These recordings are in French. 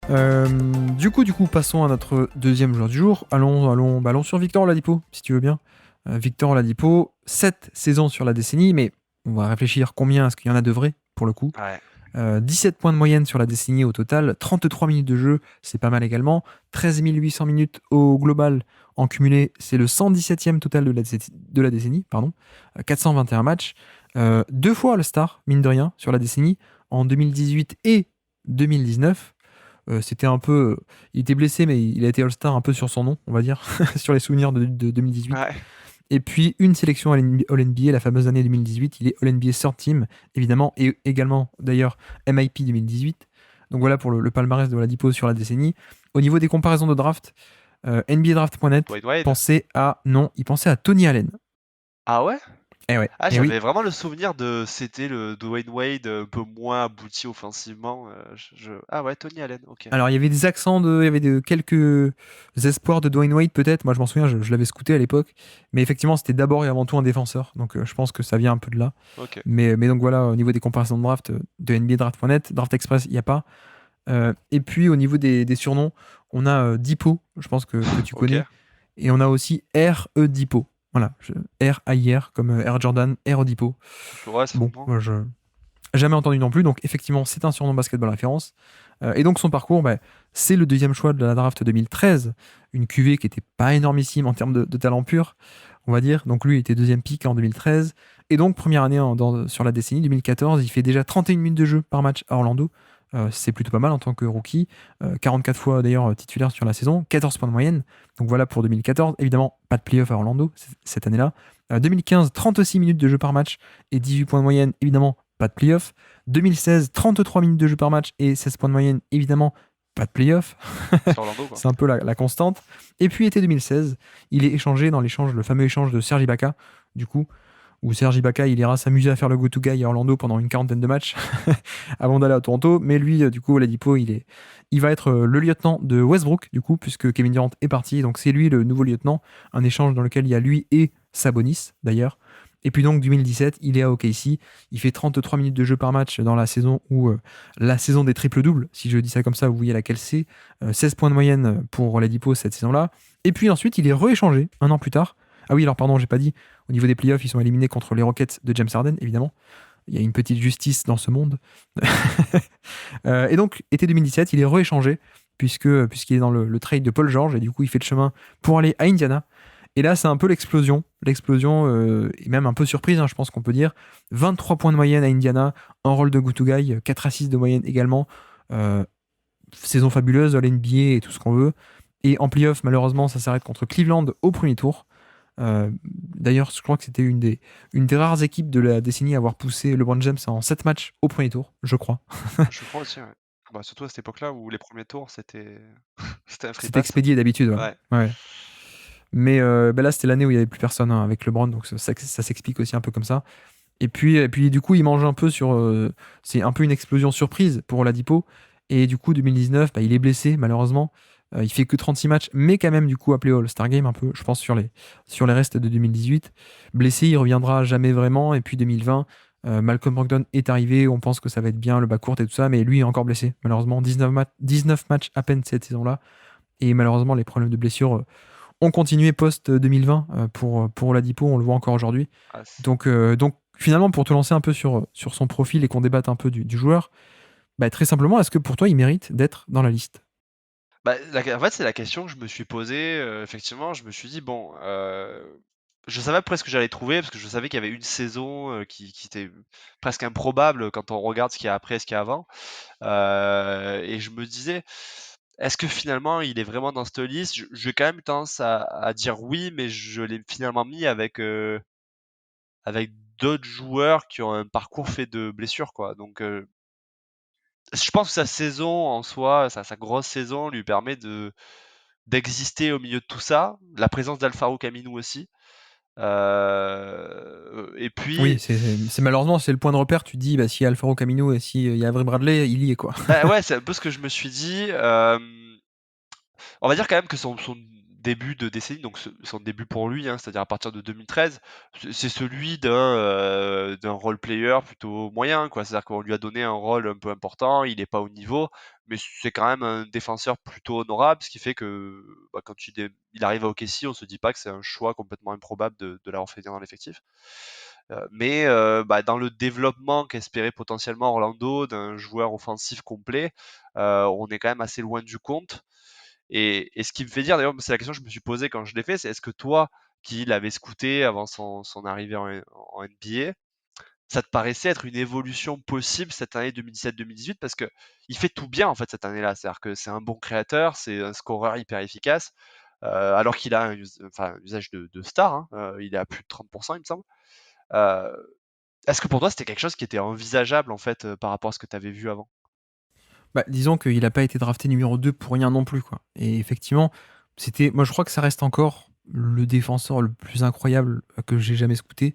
Du coup, passons à notre deuxième joueur du jour. Allons sur Victor Oladipo, si tu veux bien. Victor Oladipo, 7 saisons sur la décennie, mais on va réfléchir combien est-ce qu'il y en a de vrais, pour le coup. Ouais. 17 points de moyenne sur la décennie au total, 33 minutes de jeu, c'est pas mal également, 13 800 minutes au global en cumulé, c'est le 117e total de la décennie, pardon. 421 matchs, 2 fois All-Star, mine de rien, sur la décennie, en 2018 et 2019. C'était un peu. Il était blessé, mais il a été All-Star un peu sur son nom, on va dire, sur les souvenirs de 2018. Ouais. Et puis une sélection All-NBA, la fameuse année 2018. Il est All-NBA Third Team, évidemment, et également d'ailleurs MIP 2018. Donc voilà pour le palmarès de Oladipo sur la décennie. Au niveau des comparaisons de draft, NBADraft.net Dwayne Wade. pensait à. Non, il pensait à Tony Allen. Ah ouais? Eh ouais, Ah, eh oui. j'avais vraiment le souvenir de c'était le Dwayne Wade un peu moins abouti offensivement. Ah ouais, Tony Allen, ok. Alors, il y avait des accents, il y avait quelques espoirs de Dwayne Wade, peut-être. Moi, je m'en souviens, je l'avais scouté à l'époque. Mais effectivement, c'était d'abord et avant tout un défenseur. Donc, je pense que ça vient un peu de là. Ok. Mais donc voilà, au niveau des comparaisons de draft, de NBA Draft.net, Draft Express, il n'y a pas. Et puis, au niveau des surnoms, on a Dipo, je pense que tu Ok. connais. Et on a aussi R.E. Dipo. Voilà, R-A-I-R, comme Air Jordan, R.E. Dipo. Ouais, c'est Bon, bon. moi, je jamais entendu non plus. Donc, effectivement, c'est un surnom basketball référence. Et donc, son parcours, bah, c'est le deuxième choix de la draft 2013. Une QV qui n'était pas énormissime en termes de talent pur, on va dire. Donc, lui, il était deuxième pick en 2013. Et donc, première année sur la décennie 2014, il fait déjà 31 minutes de jeu par match à Orlando. C'est plutôt pas mal en tant que rookie. 44 fois d'ailleurs titulaire sur la saison, 14 points de moyenne. Donc voilà pour 2014. Évidemment, pas de playoff à Orlando cette année-là. 2015, 36 minutes de jeu par match et 18 points de moyenne. Évidemment, pas de playoff. 2016, 33 minutes de jeu par match et 16 points de moyenne. Évidemment, pas de playoff. C'est Orlando, quoi. C'est un peu la constante. Et puis, été 2016, il est échangé dans l'échange, le fameux échange de Serge Ibaka, du coup, où Serge Ibaka, il ira s'amuser à faire le go-to guy à Orlando pendant une quarantaine de matchs avant d'aller à Toronto. Mais lui, du coup, Oladipo, il va être le lieutenant de Westbrook, du coup, puisque Kevin Durant est parti. Donc, c'est lui le nouveau lieutenant. Un échange dans lequel il y a lui et Sabonis, d'ailleurs. Et puis donc 2017, il est à OKC, il fait 33 minutes de jeu par match dans la saison où la saison des triples-doubles, si je dis ça comme ça, vous voyez laquelle c'est, 16 points de moyenne pour Oladipo cette saison-là. Et puis ensuite, il est rééchangé un an plus tard. Ah oui, alors pardon, j'ai pas dit, au niveau des playoffs, ils sont éliminés contre les Rockets de James Harden, évidemment. Il y a une petite justice dans ce monde. Et donc, été 2017, il est rééchangé, puisqu'il est dans le trade de Paul George, et du coup, il fait le chemin pour aller à Indiana. Et là, c'est un peu l'explosion. L'explosion, et même un peu surprise, hein, je pense qu'on peut dire. 23 points de moyenne à Indiana, un rôle de go-to guy, 4 assists de moyenne également. Euh, Saison fabuleuse, à l'NBA et tout ce qu'on veut. Et en playoff, malheureusement, ça s'arrête contre Cleveland au premier tour. D'ailleurs, je crois que c'était une des rares équipes de la décennie à avoir poussé LeBron James en 7 matchs au premier tour, je crois. Je crois aussi, ouais. Bah, surtout à cette époque-là où les premiers tours, c'était c'était un free C'était pass. expédié d'habitude, ouais. Ouais. Ouais. Mais bah là, c'était l'année où il n'y avait plus personne hein, avec LeBron, donc ça s'explique aussi un peu comme ça. Et puis, du coup, il mange un peu sur. C'est un peu une explosion surprise pour Oladipo. Et du coup, 2019, bah, il est blessé, malheureusement. Il fait que 36 matchs, mais quand même, du coup, appelé All-Star Game, un peu, je pense, sur les restes de 2018. Blessé, il reviendra jamais vraiment. Et puis 2020, Malcolm Brogdon est arrivé. On pense que ça va être bien, le bas court et tout ça. Mais lui est encore blessé, malheureusement. 19 matchs à peine cette saison-là. Et malheureusement, les problèmes de blessure ont continué post-2020 pour Oladipo. On le voit encore aujourd'hui. Ah, Donc, finalement, pour te lancer un peu sur son profil et qu'on débatte un peu du joueur, bah, très simplement, est-ce que pour toi, il mérite d'être dans la liste? Bah, en fait, c'est la question que je me suis posée. Effectivement, je me suis dit, bon, je savais presque ce que j'allais trouver, parce que je savais qu'il y avait une saison qui était presque improbable quand on regarde ce qu'il y a après et ce qu'il y a avant. Et je me disais, est-ce que finalement il est vraiment dans cette liste? J'ai quand même tendance à dire oui, mais je l'ai finalement mis avec d'autres joueurs qui ont un parcours fait de blessures, quoi. Donc, je pense que sa saison en soi, sa grosse saison lui permet d'exister au milieu de tout ça. La présence d'Alfaro Camino aussi. Et Oui, puis, c'est malheureusement, c'est le point de repère. Tu te dis, bah, s'il y a Alfaro Camino et s'il y a Avery Bradley, il y est, quoi. bah ouais, c'est un peu ce que je me suis dit. On va dire quand même que son début de décennie, donc son début pour lui, hein, c'est-à-dire à partir de 2013, c'est celui d'un role player plutôt moyen, quoi. C'est-à-dire qu'on lui a donné un rôle un peu important, il n'est pas au niveau, mais c'est quand même un défenseur plutôt honorable, ce qui fait que bah, quand il arrive à OKC, on se dit pas que c'est un choix complètement improbable de l'avoir fait venir dans l'effectif. Mais bah, dans le développement qu'espérait potentiellement Orlando d'un joueur offensif complet, on est quand même assez loin du compte. Et ce qui me fait dire, d'ailleurs, c'est la question que je me suis posée quand je l'ai fait, c'est est-ce que toi, qui l'avais scouté avant son arrivée en NBA, ça te paraissait être une évolution possible cette année 2017-2018 parce que il fait tout bien en fait cette année-là, c'est-à-dire que c'est un bon créateur, c'est un scoreur hyper efficace, alors qu'il a un usage de star, hein, il est à plus de 30%, il me semble. Euh, Est-ce que pour toi c'était quelque chose qui était envisageable en fait par rapport à ce que tu avais vu avant? Bah, disons qu'il n'a pas été drafté numéro 2 pour rien non plus, quoi. Et effectivement, moi je crois que ça reste encore le défenseur le plus incroyable que j'ai jamais scouté.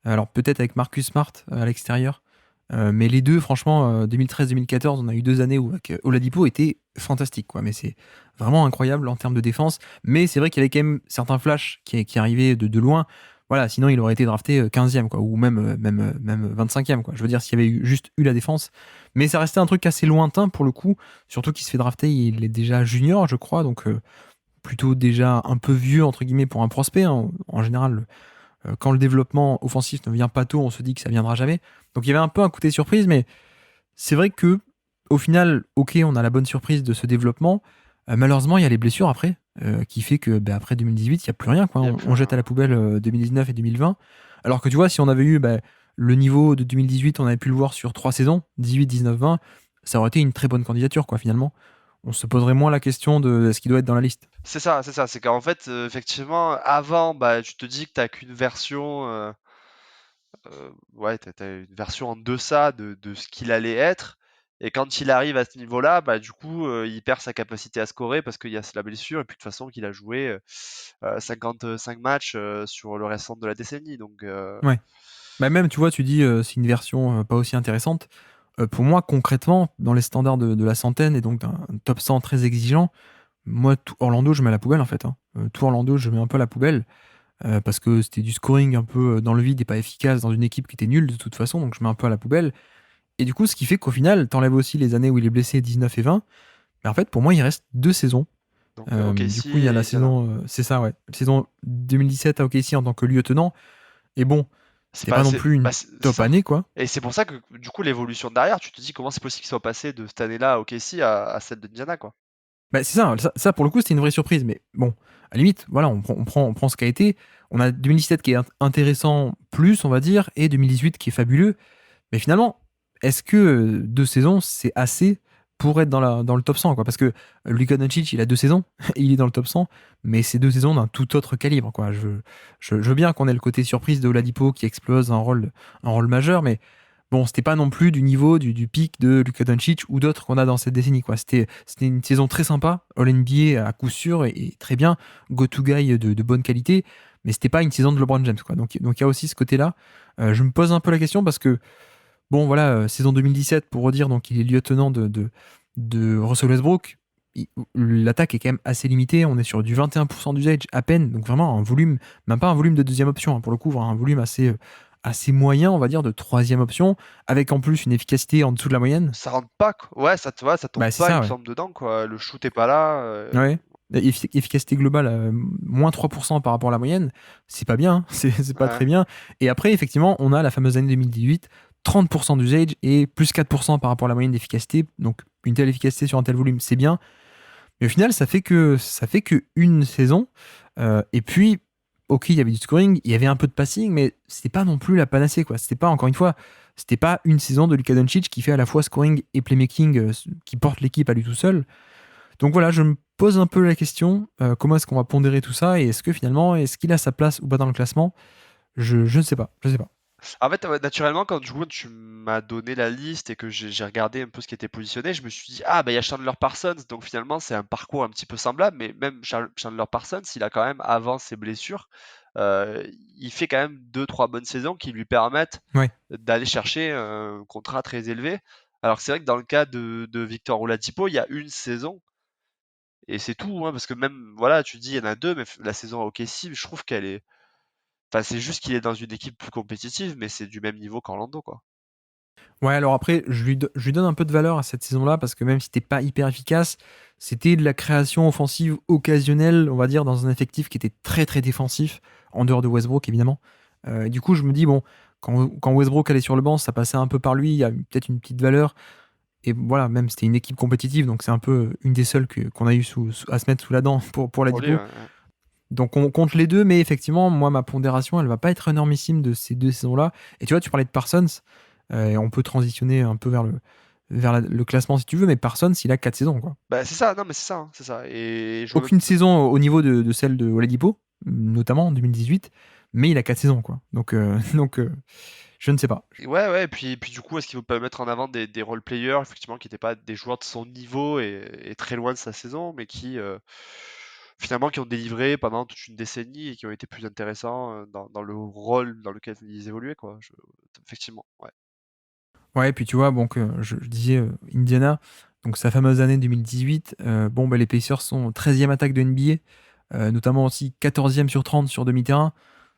Alors peut-être avec Marcus Smart à l'extérieur, mais les deux, franchement, 2013-2014, on a eu 2 années où Oladipo était fantastique, quoi. Mais c'est vraiment incroyable en termes de défense. Mais c'est vrai qu'il y avait quand même certains flashs qui arrivaient de loin. Voilà, sinon il aurait été drafté 15e, quoi, ou même 25e, quoi. Je veux dire, s'il y avait juste eu la défense. Mais ça restait un truc assez lointain pour le coup, surtout qu'il se fait drafter, il est déjà junior, je crois, donc plutôt déjà un peu vieux, entre guillemets, pour un prospect, hein. En général, quand le développement offensif ne vient pas tôt, on se dit que ça viendra jamais. Donc il y avait un peu un côté surprise, mais c'est vrai que au final, ok, on a la bonne surprise de ce développement. Malheureusement, il y a les blessures après, qui fait que après 2018, il n'y a plus rien, quoi. Il n'y a On, plus on jette rien. à la poubelle 2019 et 2020. Alors que tu vois, si on avait eu le niveau de 2018, on avait pu le voir sur 3 saisons, 18, 19, 20, ça aurait été une très bonne candidature, quoi, finalement. On se poserait moins la question de ce qui doit être dans la liste. C'est qu'en fait, effectivement, avant, bah, tu te dis que t'as qu'une version, ouais, t'as une version en deçà de ce qu'il allait être. Et quand il arrive à ce niveau-là, bah, du coup, il perd sa capacité à scorer parce qu'il y a la blessure. Et puis de toute façon, qu'il a joué 55 matchs sur le restant de la décennie. Donc, Ouais. Bah même, tu vois, tu dis c'est une version pas aussi intéressante. Pour moi, concrètement, dans les standards de la centaine et donc d'un top 100 très exigeant, moi, tout Orlando, je mets à la poubelle en fait, hein. Tout Orlando, je mets un peu à la poubelle parce que c'était du scoring un peu dans le vide et pas efficace dans une équipe qui était nulle de toute façon, donc je mets un peu à la poubelle. Et du coup, ce qui fait qu'au final, t'enlèves aussi les années où il est blessé 19 et 20. Mais en fait, pour moi, il reste 2 saisons. donc Du OKC coup, il y a et la Indiana. saison, c'est ça, ouais, saison 2017 à OKC en tant que lieutenant. Et bon, C'est c'était pas pas non assez. plus une Bah, c'est top ça. année, quoi. Et c'est pour ça que, du coup, l'évolution derrière, tu te dis comment c'est possible qu'il soit passé de cette année-là à OKC à celle d'Indiana, quoi. Bah, c'est ça, pour le coup, c'était une vraie surprise. Mais bon, à la limite, voilà, on prend ce qu'a été. On a 2017 qui est intéressant plus, on va dire, et 2018 qui est fabuleux. Mais finalement, est-ce que 2 saisons, c'est assez pour être dans le top 100, quoi? Parce que Luka Doncic, il a 2 saisons, et il est dans le top 100, mais c'est 2 saisons d'un tout autre calibre, quoi. Je veux bien qu'on ait le côté surprise de Oladipo qui explose un rôle majeur, mais bon, c'était pas non plus du niveau du pic de Luka Doncic ou d'autres qu'on a dans cette décennie, quoi. C'était une saison très sympa, All NBA à coup sûr et très bien, go-to guy de bonne qualité, mais c'était pas une saison de LeBron James, quoi. Donc il y a aussi ce côté-là. Je me pose un peu la question parce que, bon, voilà, saison 2017, pour redire, donc il est lieutenant de Russell Westbrook. L'attaque est quand même assez limitée, on est sur du 21% d'usage à peine, donc vraiment un volume, même pas un volume de deuxième option, hein, pour le coup, vraiment un volume assez moyen, on va dire, de troisième option, avec en plus une efficacité en dessous de la moyenne. Ça rentre pas, quoi. Ouais, ça, tu vois, ça tombe Bah, c'est pas, il ça, me ouais. semble, dedans, quoi. Le shoot est pas là. Ouais. Efficacité globale, moins 3% par rapport à la moyenne, c'est pas bien, hein. C'est pas très Ouais. bien. Et après, effectivement, on a la fameuse année 2018, 30% d'usage et plus 4% par rapport à la moyenne d'efficacité. Donc, une telle efficacité sur un tel volume, c'est bien. Mais au final, ça fait que une saison. Et puis, ok, il y avait du scoring, il y avait un peu de passing, mais c'était pas non plus la panacée, quoi. C'était pas, encore une fois, c'était pas une saison de Luka Doncic qui fait à la fois scoring et playmaking, qui porte l'équipe à lui tout seul. Donc voilà, je me pose un peu la question, comment est-ce qu'on va pondérer tout ça et est-ce que finalement, est-ce qu'il a sa place ou pas dans le classement? Je ne sais pas, je sais pas. En fait, naturellement, quand du coup, tu m'as donné la liste et que j'ai regardé un peu ce qui était positionné, je me suis dit, ah, bah, il y a Chandler Parsons. Donc finalement, c'est un parcours un petit peu semblable, mais même Chandler Parsons, il a quand même, avant ses blessures, euh, il fait quand même deux, trois bonnes saisons qui lui permettent Ouais, d'aller chercher un contrat très élevé. Alors que c'est vrai que dans le cas de Victor Oladipo, il y a une saison Et c'est tout, hein, parce que même, voilà, tu dis, il y en a deux, mais la saison à OKC, je trouve qu'elle est. Enfin, c'est juste qu'il est dans une équipe plus compétitive, mais c'est du même niveau qu'Orlando, quoi. Ouais, alors après, je lui donne un peu de valeur à cette saison-là parce que même si c'était pas hyper efficace, c'était de la création offensive occasionnelle, on va dire, dans un effectif qui était très très défensif, en dehors de Westbrook évidemment. Du coup, je me dis, bon, quand Westbrook allait sur le banc, ça passait un peu par lui, il y a peut-être une petite valeur. Et voilà, même c'était une équipe compétitive, donc c'est un peu une des seules qu'on a eu à se mettre sous la dent pour la Pour lui, Dipo. ouais, ouais. Donc on compte les deux, mais effectivement, moi, ma pondération, elle va pas être énormissime de ces deux saisons-là. Et tu vois, tu parlais de Parsons, et on peut transitionner un peu vers le classement si tu veux, mais Parsons, il a 4 saisons, quoi. Bah, c'est ça, non, mais c'est ça, hein, c'est ça. Et je vois même. Aucune saison au niveau de celle de Oladipo, notamment en 2018, mais il a 4 saisons, quoi. Donc, je ne sais pas. Ouais, ouais, et puis du coup, est-ce qu'il faut pas mettre en avant des role-players, effectivement, qui n'étaient pas des joueurs de son niveau et très loin de sa saison, mais qui, finalement, qui ont délivré pendant toute une décennie et qui ont été plus intéressants dans le rôle dans lequel ils évoluaient, quoi. Effectivement, ouais. Ouais, et puis tu vois, bon, je disais Indiana, donc sa fameuse année 2018, bon, bah, les Pacers sont 13e attaque de NBA, notamment aussi 14e sur 30 sur demi-terrain.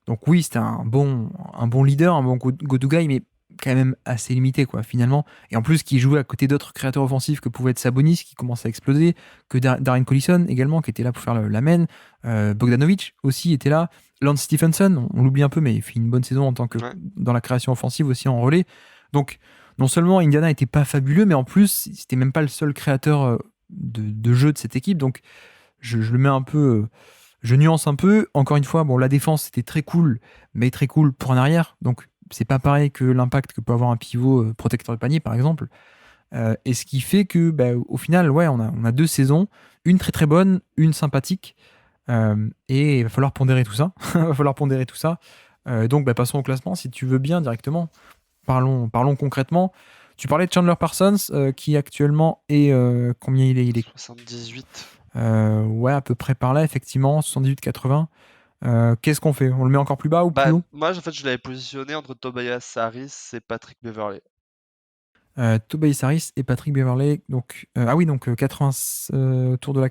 Donc oui, c'était un bon leader, un bon go-to guy, mais quand même assez limité, quoi, finalement. Et en plus, qui jouait à côté d'autres créateurs offensifs que pouvait être Sabonis, qui commence à exploser, que Darren Collison également, qui était là pour faire la main. Bogdanovic aussi était là. Lance Stephenson, on l'oublie un peu, mais il fait une bonne saison en tant que Ouais. dans la création offensive aussi en relais. Donc, non seulement Indiana n'était pas fabuleux, mais en plus, c'était même pas le seul créateur de jeu de cette équipe. Donc, je le mets un peu. Je nuance un peu. Encore une fois, bon, la défense, c'était très cool, mais très cool pour un arrière. Donc, c'est pas pareil que l'impact que peut avoir un pivot protecteur de panier, par exemple. Et ce qui fait que, bah, au final, ouais, on a 2 saisons, une très très bonne, une sympathique. Et il va falloir pondérer tout ça. Il va falloir pondérer tout ça. Donc, bah, passons au classement, si tu veux bien, directement. Parlons concrètement. Tu parlais de Chandler Parsons, qui actuellement est. Combien il est? 78. Ouais, à peu près par là, effectivement, 78-80. Qu'est-ce qu'on fait? On le met encore plus bas ou plus Bah, haut? moi, en fait, je l'avais positionné entre Tobias Harris et Patrick Beverley. Tobias Harris et Patrick Beverley. Donc, ah oui, donc 80 autour de la.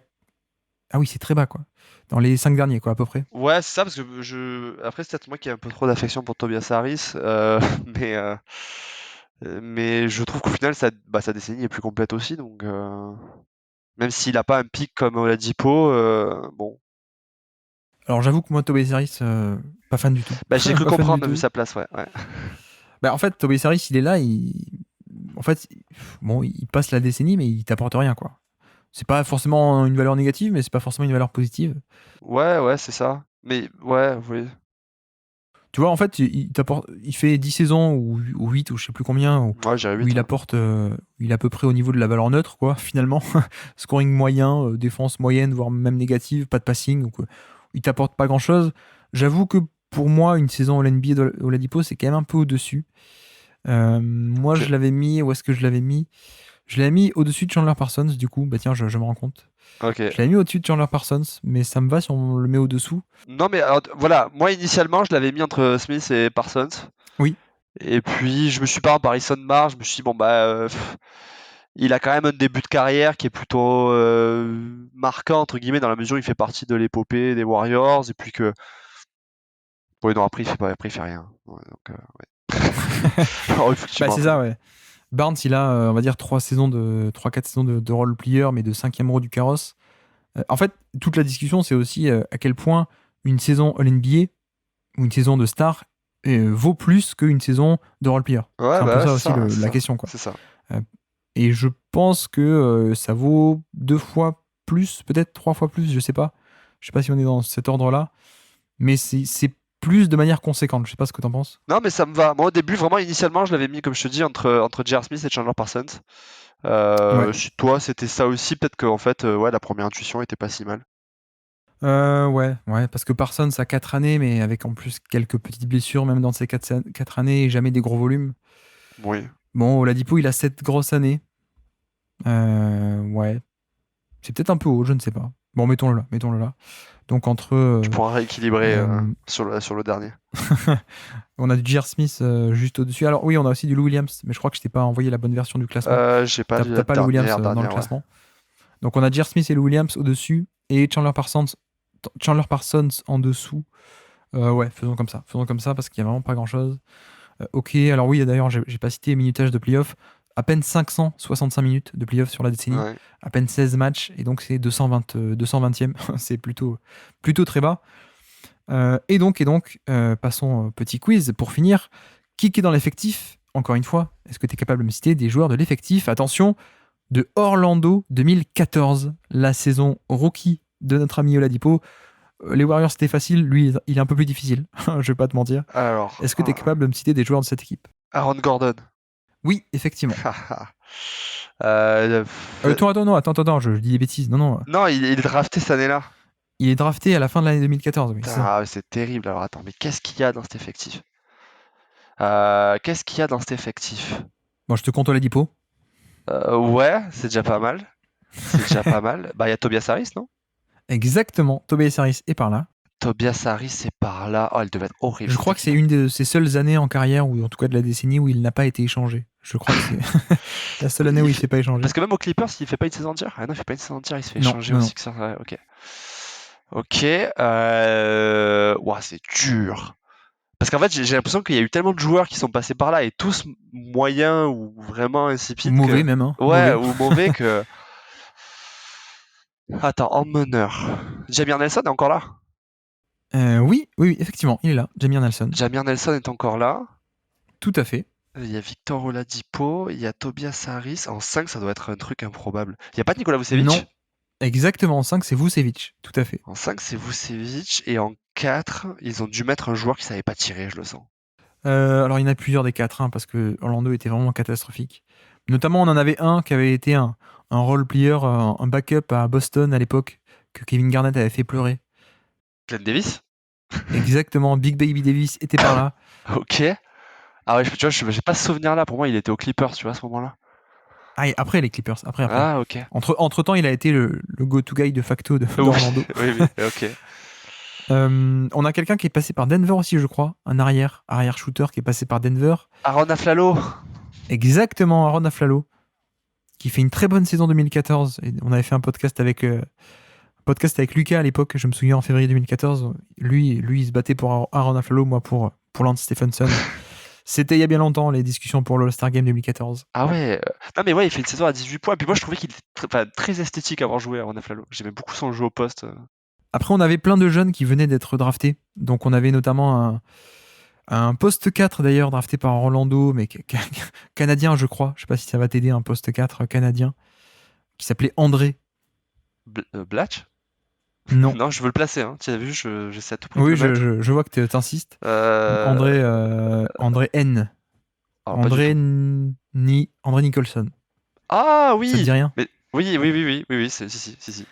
Ah oui, c'est très bas, quoi. Dans les 5 derniers, quoi, à peu près. Ouais, c'est ça, parce que après, c'est peut-être moi qui ai un peu trop d'affection pour Tobias Harris, mais, euh, mais je trouve qu'au final, sa décennie est plus complète aussi, donc même s'il a pas un pic comme Oladipo, bon. Alors, j'avoue que moi, Tobias Harris, pas fan du tout. Bah, j'ai cru Pas fan du comprendre vu tout. sa place, ouais, ouais. Bah, en fait, Tobias Harris, il est là, en fait, bon, il passe la décennie, mais il t'apporte rien, quoi. C'est pas forcément une valeur négative, mais c'est pas forcément une valeur positive. Ouais, ouais, c'est ça. Mais ouais, oui. Tu vois, en fait, il fait 10 saisons ou 8 ou je sais plus combien, où, Ouais, j'irais où 8, il ouais. apporte, il est à peu près au niveau de la valeur neutre, quoi, finalement. Scoring moyen, défense moyenne, voire même négative, pas de passing, donc il t'apporte pas grand-chose. J'avoue que pour moi, une saison All NBA de Oladipo, c'est quand même un peu au-dessus. Moi, Ok, je l'avais mis, où est-ce que je l'avais mis? Je l'avais mis au-dessus de Chandler Parsons, du coup, bah tiens, je me rends compte. ok. Je l'avais mis au-dessus de Chandler Parsons, mais ça me va si on le met au-dessous. Non, mais alors, voilà, moi initialement, je l'avais mis entre Smith et Parsons. Oui. Et puis, je me suis pas en Harrison Barnes, je me suis dit, bon, bah, il a quand même un début de carrière qui est plutôt marquant, entre guillemets, dans la mesure où il fait partie de l'épopée des Warriors, et puis que. Bon, non, après, il fait rien. Ouais, donc, ouais. Alors, Bah, effectivement, c'est ça, ouais. Barnes, il a, on va dire, 3-4 saisons de role player, mais de cinquième roue du carrosse. En fait, toute la discussion, c'est aussi à quel point une saison All-NBA ou une saison de star vaut plus qu'une saison de role player. ouais, C'est un peu bah, ouais, ça c'est aussi ça, c'est la ça, question, quoi. c'est ça. Euh, et je pense que ça vaut 2 fois plus, peut-être 3 fois plus, je sais pas. Je sais pas si on est dans cet ordre-là, mais c'est plus de manière conséquente. Je sais pas ce que t'en penses. Non, mais ça me va. Moi, au début, vraiment, initialement, je l'avais mis, comme je te dis, entre J.R. Smith et Chandler Parsons. Ouais. Si toi, c'était ça aussi, peut-être que en fait, ouais, la première intuition était pas si mal. Ouais, parce que Parsons a 4 années, mais avec en plus quelques petites blessures, même dans ces 4 années, et jamais des gros volumes. Oui. Bon, Oladipo, il a 7 grosses années. Ouais, c'est peut-être un peu haut, je ne sais pas. Bon, mettons-le là, mettons-le là. Donc entre... Tu pourras rééquilibrer euh, sur le dernier. on a du J.R. Smith juste au-dessus. Alors oui, on a aussi du Lou Williams, mais je crois que je t'ai pas envoyé la bonne version du classement. J'ai pas T'as lu la pas Lou Williams dans le dernière, ouais. classement. Donc on a J.R. Smith et Lou Williams au-dessus et Chandler Parsons en dessous. Ouais, faisons comme ça. Faisons comme ça parce qu'il n'y a vraiment pas grand-chose. Ok, alors oui, d'ailleurs, j'ai pas cité les minutages de playoff. À peine 565 minutes de playoff sur la décennie. Ouais. À peine 16 matchs. Et donc, c'est 220e. C'est plutôt très bas. Et donc, passons au petit quiz pour finir. Qui est dans l'effectif? Encore une fois, est-ce que tu es capable de me citer des joueurs de l'effectif? Attention, de Orlando 2014, la saison rookie de notre ami Oladipo. Les Warriors, c'était facile. Lui, il est un peu plus difficile. Je vais pas te mentir. Alors, Est-ce que tu es capable de me citer des joueurs de cette équipe? Aaron Gordon. Oui, effectivement. Euh, Attends, je dis des bêtises. Non, Non, il est drafté cette année-là. il est drafté à la fin de l'année 2014. Oui, c'est ça. Ah, c'est terrible. Alors attends, mais qu'est-ce qu'il y a dans cet effectif? Qu'est-ce qu'il y a dans cet effectif? Bon, je te compte Oladipo. Ouais, c'est déjà pas mal. C'est déjà pas mal. Bah, il y a Tobias Harris, non? Exactement. Tobias Harris est par là. Tobias Harris, c'est par là. Oh, elle devait être horrible. Je crois que c'est une de ses seules années en carrière, ou en tout cas de la décennie, où il n'a pas été échangé. Je crois que c'est la seule année où il ne s'est pas échangé. Parce que même aux Clippers, il fait pas une saison entière. Ah non, il fait pas une saison entière, il se fait Non, échanger non, aux non. Sixers. Ouais, ok. Ok. Ouah, c'est dur. Parce qu'en fait, j'ai l'impression qu'il y a eu tellement de joueurs qui sont passés par là et tous moyens ou vraiment Ou insipides mauvais que... même. Hein. Ouais, Mauvais. ou mauvais que... Attends, en meneur. Jamir Nelson est encore là? Oui, effectivement, il est là. Jamir Nelson. Jamir Nelson est encore là. Tout à fait. Il y a Victor Oladipo, il y a Tobias Harris. En 5, ça doit être un truc improbable. Il n'y a pas de Nikola Vucevic? Non. Exactement, en 5, c'est Vucevic. Tout à fait. En 5, c'est Vucevic. Et en 4, ils ont dû mettre un joueur qui savait pas tirer, je le sens. Alors, il y en a plusieurs des 4, hein, parce que Orlando était vraiment catastrophique. Notamment, on en avait un qui avait été un role player, un backup à Boston à l'époque, que Kevin Garnett avait fait pleurer. Glenn Davis? Exactement, Big Baby Davis était par là. Ok. Ah ouais, tu vois, j'ai pas ce souvenir-là. Pour moi, il était aux Clippers, tu vois, à ce moment-là. Ah, et après les Clippers, après. Ah, ok. Entre-temps, il a été le go-to guy de facto d'Orlando. Oui, ok. On a quelqu'un qui est passé par Denver aussi, je crois. Un arrière shooter qui est passé par Denver. Aaron Aflalo. Exactement, Aaron Aflalo, qui fait une très bonne saison 2014. Et on avait fait un podcast avec Lucas à l'époque, je me souviens, en février 2014. Lui, il se battait pour Aaron Aflalo, moi pour Lance Stephenson. C'était il y a bien longtemps, les discussions pour l'All-Star Game 2014. Ah ouais. Non, mais ouais, il fait une saison à 18 points. Puis moi, je trouvais qu'il était très esthétique à avoir joué, Aaron Aflalo. J'aimais beaucoup son jeu au poste. Après, on avait plein de jeunes qui venaient d'être draftés. Donc, on avait notamment un poste 4 d'ailleurs, drafté par Orlando, mais canadien, je crois. Je sais pas si ça va t'aider, un poste 4 canadien, qui s'appelait André. Blatch? Non. Non, je veux le placer. Hein. Tu as vu, j'essaie à tout prix Oui, de le mettre. je vois que t'insistes. André N. Alors, pas du André tout. André Nicholson. Ah Ça te dit oui! rien? Mais, oui, si.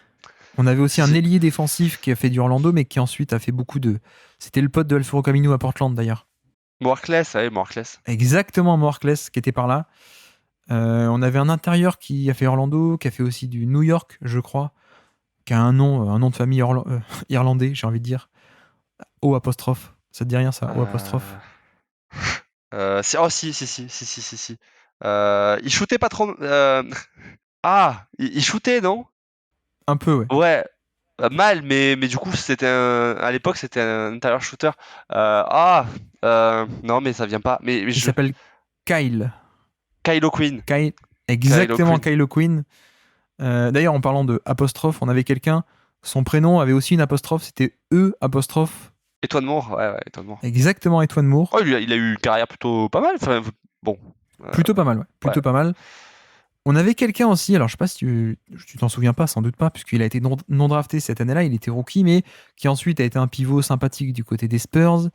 On avait aussi Si, un si. ailier défensif qui a fait du Orlando, mais qui ensuite a fait beaucoup de... C'était le pote de Alfaro Camino à Portland, d'ailleurs. Moirkless, ouais, Moirkless. Exactement, Moirkless, qui était par là. On avait un intérieur qui a fait Orlando, qui a fait aussi du New York, je crois, qui a un nom de famille irlandais, j'ai envie de dire. O apostrophe. Ça te dit rien, ça? O apostrophe. Si. Il shootait pas trop. Ah, il shootait, non? Un peu, ouais. Ouais, mal, mais du coup, à l'époque, c'était un intérieur shooter. Non, mais ça vient pas. Il s'appelle Kyle. Kylo Quinn. Exactement, Quinn. Kylo Quinn. D'ailleurs, en parlant de apostrophe, on avait quelqu'un, son prénom avait aussi une apostrophe, c'était E apostrophe. Étoine Moore, ouais, Étoine Moore. Exactement, Étoine Moore. Oh, il a eu une carrière plutôt pas mal. Enfin, bon. Plutôt pas mal, ouais. Plutôt pas mal. On avait quelqu'un aussi, alors je sais pas si tu t'en souviens pas, sans doute pas, puisqu'il a été non drafté cette année-là, il était rookie, mais qui ensuite a été un pivot sympathique du côté des Spurs,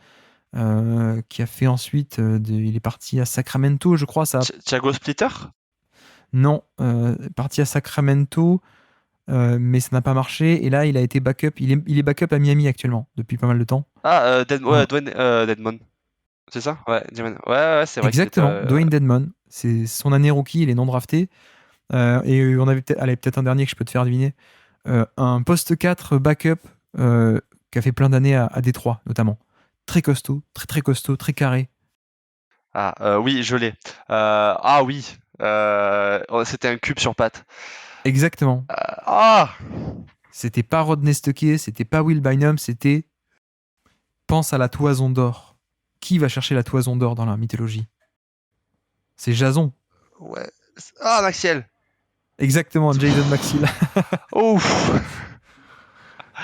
qui a fait ensuite, il est parti à Sacramento, je crois. Thiago Splitter? Non, parti à Sacramento, mais ça n'a pas marché, et là il a été backup, il est backup à Miami actuellement, depuis pas mal de temps. Ah, Dwayne Dedmon. C'est ça? Ouais, ouais, c'est vrai. Exactement, Dwayne Dedmon. C'est son année rookie, il est non drafté. Et on avait peut-être un dernier que je peux te faire deviner. Un poste 4 backup qui a fait plein d'années à Détroit, notamment. Très costaud, très costaud, très carré. Ah, oui, je l'ai. Oui. C'était un cube sur patte. Exactement. Ah C'était pas Rodney Stuckey, c'était pas Will Bynum, c'était pense à la toison d'or. Qui va chercher la toison d'or dans la mythologie? C'est Jason. Ouais. Ah, Maxiel. Exactement, Jason Maxill. Ouf.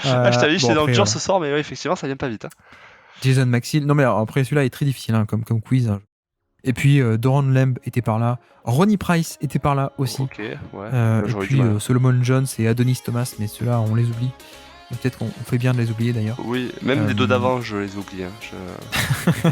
Ah, je t'avais dit, Bon, j'étais dans le après, dur ce soir, mais ouais, effectivement, ça vient pas vite. Hein. Jason Maxill. Non, mais alors, après, celui-là est très difficile comme quiz. Hein. Et puis, Doran Lamb était par là. Ronnie Price était par là aussi. Ok, ouais. Et J'aurais puis, du mal. Solomon Jones et Adonis Thomas, mais ceux-là, on les oublie. Et peut-être qu'on fait bien de les oublier d'ailleurs. Oui, même les deux d'avant, je les oublie. Hein.